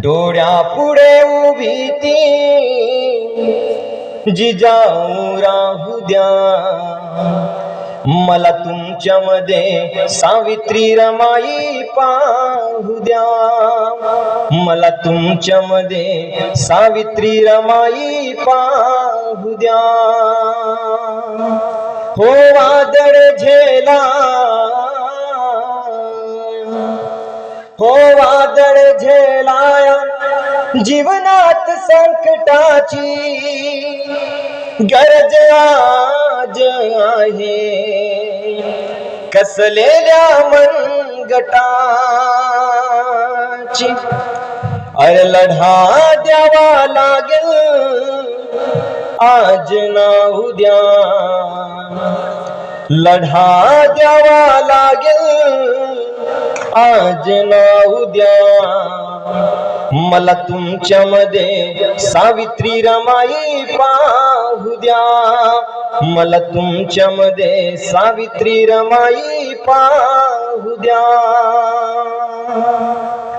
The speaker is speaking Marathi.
डोळ्यापुढे उभी ती जिजाऊ राहू द्या, मला तुमच्यामध्ये सावित्री रमाई पाहू द्या, मला तुमच्यामध्ये सावित्री रमाई पाहू द्या. हो वादळ झेला, हो वादळ झेलाया जीवनात संकटाची, गरज आज आहे कसलेल्या मनगटाची. अरे लढा द्यावा लागेल आज ना उद्या, लढा द्यावा लागेल आज ना उद्या, मला तुमच्यामध्ये सावित्री रमाई पाहू द्या, मला तुमच्यामध्ये सावित्री रमाई पाहू द्या.